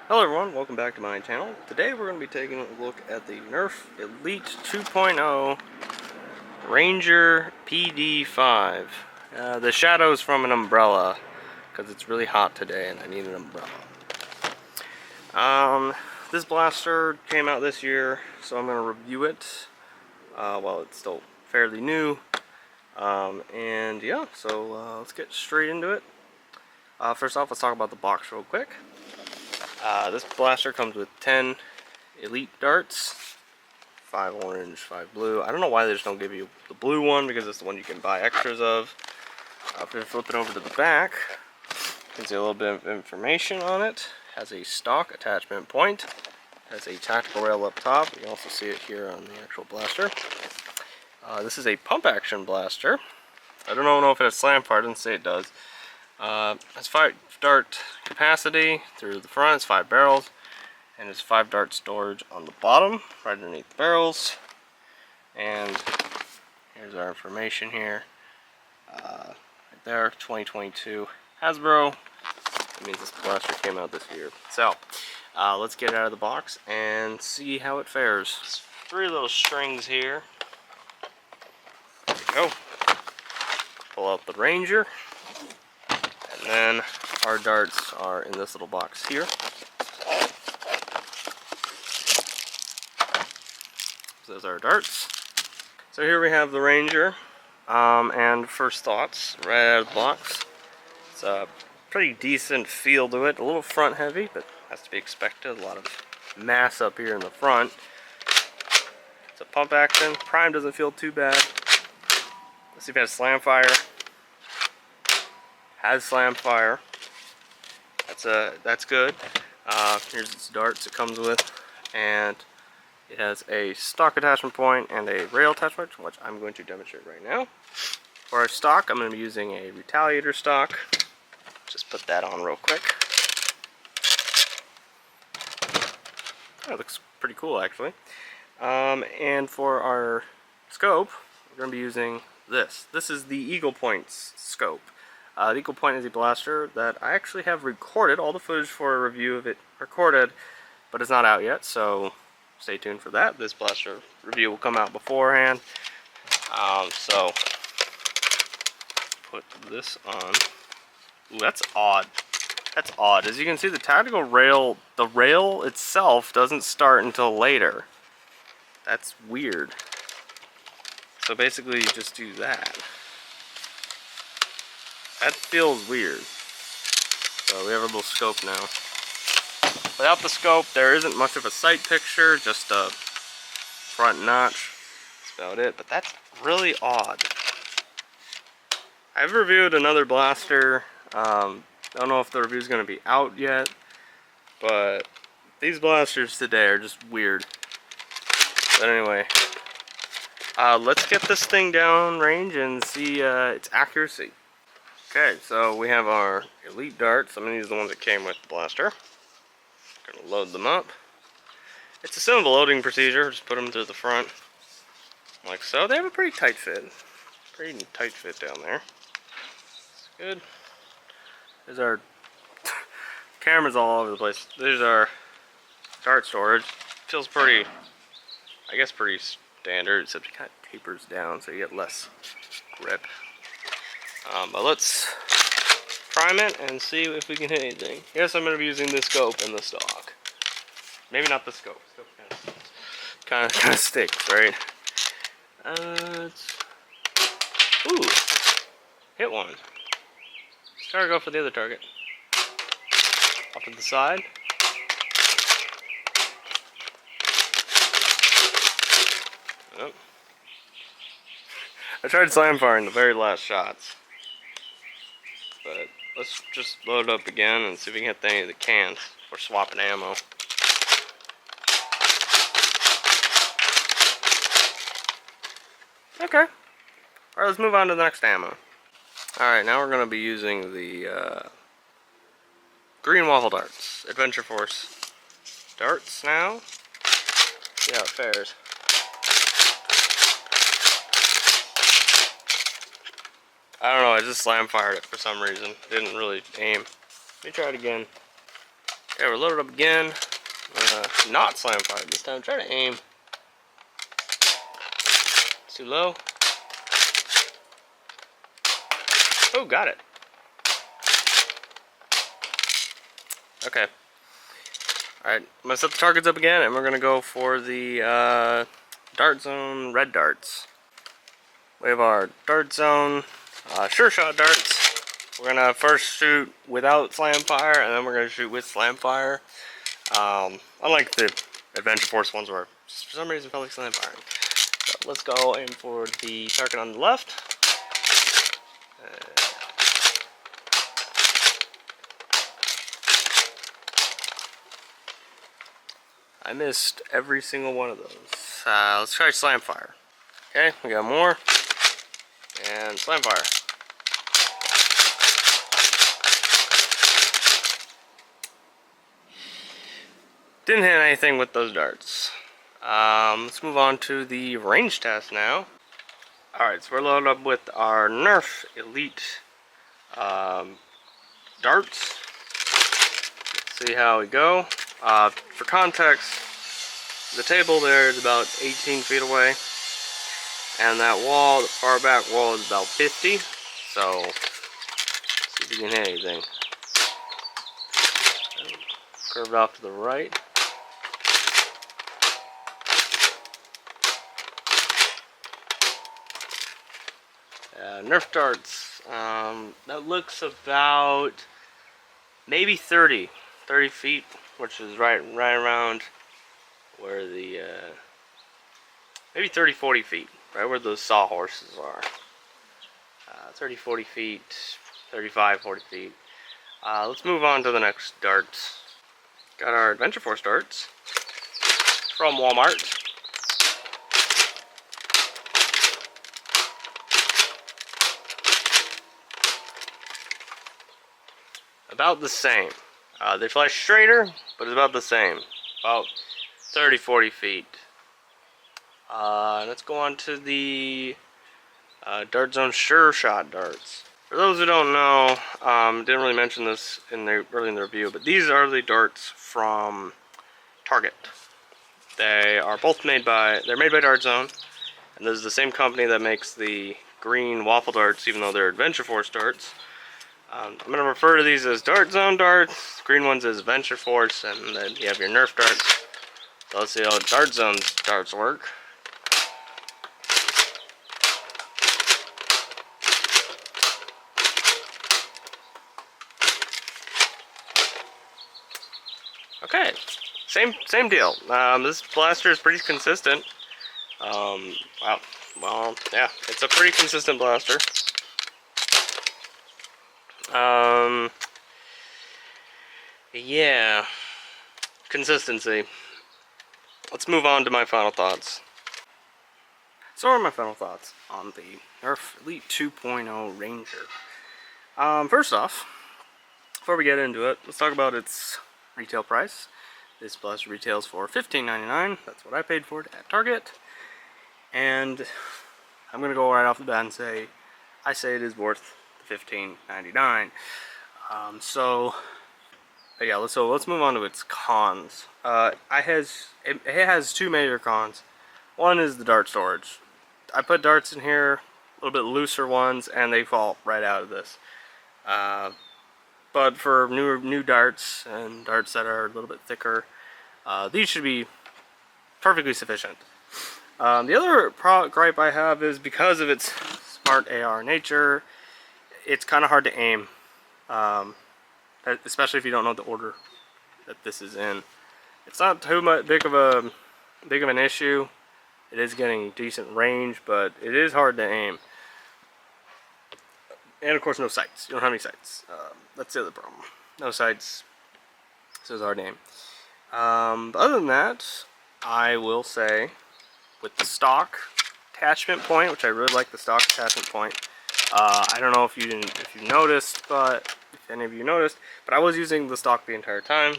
Hello everyone, welcome back to my channel. Today we're going to be taking a look at the Nerf Elite 2.0 Ranger PD-5. The shadow's from an umbrella, because it's really hot today and I need an umbrella. This blaster came out this year, so I'm going to review it while it's still fairly new. And yeah, so let's get straight into it. First off, let's talk about the box real quick. This blaster comes with 10 elite darts, 5 orange, 5 blue. I don't know why they just don't give you the blue one, because it's the one you can buy extras of. If we flip it over to the back, you can see a little bit of information on it. It has a stock attachment point, has a tactical rail up top. You can also see it here on the actual blaster. This is a pump action blaster. I don't know if it has slam fire, it doesn't say it does. It's 5 dart capacity through the front, it's 5 barrels, and it's 5 dart storage on the bottom, right underneath the barrels. And here's our information here. Right there, 2022 Hasbro. That means this blaster came out this year. So, let's get it out of the box and see how it fares. 3 little strings here. There we go. Pull out the Ranger. And then our darts are in this little box here. So those are our darts. So here we have the Ranger. And first thoughts, right out of the box. It's a pretty decent feel to it. A little front heavy, but has to be expected. A lot of mass up here in the front. It's a pump action. Prime doesn't feel too bad. Let's see if it has slam fire. Has slam fire. That's good. Here's its darts it comes with, and it has a stock attachment point and a rail attachment, which I'm going to demonstrate right now. For our stock, I'm going to be using a Retaliator stock. Just put that on real quick. That looks pretty cool, actually. And for our scope, we're going to be using this. This is the Eagle Point's scope. The Eagle Point is a blaster that I actually have recorded, all the footage for a review of it recorded, but it's not out yet, so stay tuned for that. This blaster review will come out beforehand. So, put this on. Ooh, that's odd. That's odd. As you can see, the tactical rail, the rail itself doesn't start until later. That's weird. So basically, you just do that. That feels weird. So we have a little scope now. Without the scope, there isn't much of a sight picture, just a front notch. That's about it, but that's really odd. I've reviewed another blaster. Don't know if the review is going to be out yet, but these blasters today are just weird. But anyway, let's get this thing down range and see its accuracy. Okay, so we have our elite darts. I'm going to use the ones that came with the blaster. Going to load them up. It's a simple loading procedure. Just put them to the front, like so. They have a pretty tight fit. Pretty tight fit down there. It's good. There's our cameras all over the place. There's our dart storage. Feels pretty, I guess pretty standard, except it kind of tapers down so you get less grip. But let's prime it and see if we can hit anything. Yes, I'm going to be using the scope and the stock. Maybe not the scope. Scope kind of sticks, right? Ooh, hit one. Let's try to go for the other target. Off to the side. Oh. I tried slam firing the very last shots. But let's just load it up again and see if we can hit any of the cans for swapping ammo. Okay. Alright, let's move on to the next ammo. Alright, now we're going to be using the green waffle darts. Adventure Force darts now. See how it fares. I don't know, I just slam fired it for some reason. Didn't really aim. Let me try it again. Okay, we're loaded up again. Not slam fire this time. Try to aim. It's too low. Oh, got it. Okay. Alright, I'm going to set the targets up again, and we're going to go for the dart zone red darts. We have our dart zone sure shot darts. We're going to first shoot without slam fire, and then we're going to shoot with slam fire. Unlike the Adventure Force ones where for some reason I felt like slam firing. So let's go in for the target on the left. I missed every single one of those. Let's try slam fire. Okay, we got more. And slam fire. Didn't hit anything with those darts. Let's move on to the range test now. Alright, so we're loaded up with our Nerf Elite darts. Let's see how we go. For context, the table there is about 18 feet away, and that wall, the far back wall, is about 50. So, let's see if we can hit anything. Curved off to the right. Nerf darts. That looks about maybe 30 feet, which is right around where the maybe 30-40 feet, right where those sawhorses are. 30-40 feet, 35-40 feet. Let's move on to the next darts. Got our Adventure Force darts from Walmart. About the same. They fly straighter, but it's about the same. About 30-40 feet. Let's go on to the Dart Zone Sure Shot darts. For those who don't know, didn't really mention this early in the review, but these are the darts from Target. They are both made by Dart Zone, and this is the same company that makes the green waffle darts, even though they're Adventure Force darts. I'm going to refer to these as Dart Zone darts, green ones as Adventure Force, and then you have your Nerf darts. So let's see how Dart Zone's darts work. Okay, same deal. This blaster is pretty consistent. Wow, well, yeah, it's a pretty consistent blaster. Yeah, consistency. Let's move on to my final thoughts. So what are my final thoughts on the Nerf Elite 2.0 Ranger? First off, before we get into it, let's talk about its retail price. This blaster retails for $15.99. That's what I paid for it at Target. And I'm going to go right off the bat and say, I say it is worth the $15.99. Let's move on to its cons. It has two major cons. One is the dart storage. I put darts in here, a little bit looser ones, and they fall right out of this. But for new darts and darts that are a little bit thicker, these should be perfectly sufficient. The other gripe I have is because of its smart AR nature, it's kind of hard to aim. Especially if you don't know the order that this is in. It's not too much big of an issue. It is getting decent range, but it is hard to aim. And of course, no sights. You don't have any sights. That's the other problem. No sights, so it's hard to aim. But other than that, I will say, with the stock attachment point, which I really like the stock attachment point. I don't know if you noticed, but if any of you noticed, but I was using the stock the entire time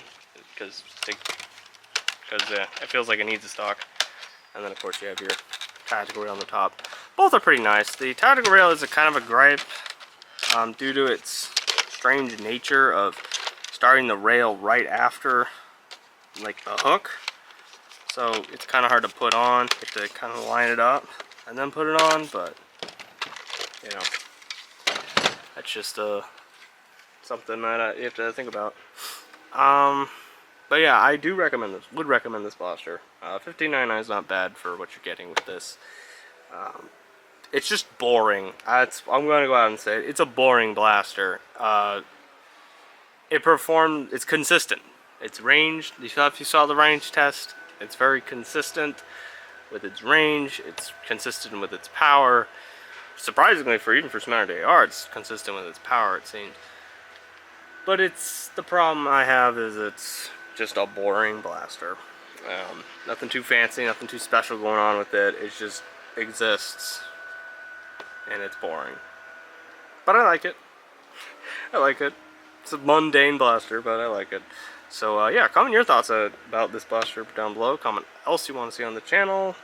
because it feels like it needs a stock. And then of course you have your tactical rail on the top. Both are pretty nice. The tactical rail is a kind of a gripe due to its strange nature of starting the rail right after like the hook, so it's kind of hard to put on. You have to kind of line it up and then put it on, but you know, that's just something that you have to think about. But yeah, I do recommend this. Would recommend this blaster. $15.99 is not bad for what you're getting with this. It's just boring. I'm going to go out and say it. It's a boring blaster. It's consistent. It's ranged. If you saw the range test, it's very consistent with its range. It's consistent with its power. Surprisingly, even for Smatter AR, it's consistent with its power, it seems. But the problem I have is it's just a boring blaster. Nothing too fancy, nothing too special going on with it. It just exists, and it's boring. But I like it. I like it. It's a mundane blaster, but I like it. So yeah, comment your thoughts about this blaster down below. Comment what else you want to see on the channel,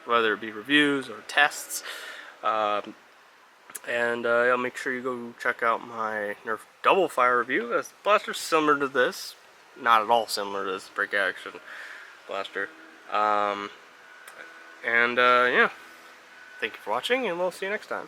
whether it be reviews or tests. Yeah, make sure you go check out my Nerf double fire review. This blaster's similar to this, not at all similar to this break action blaster. Yeah, thank you for watching, and we'll see you next time.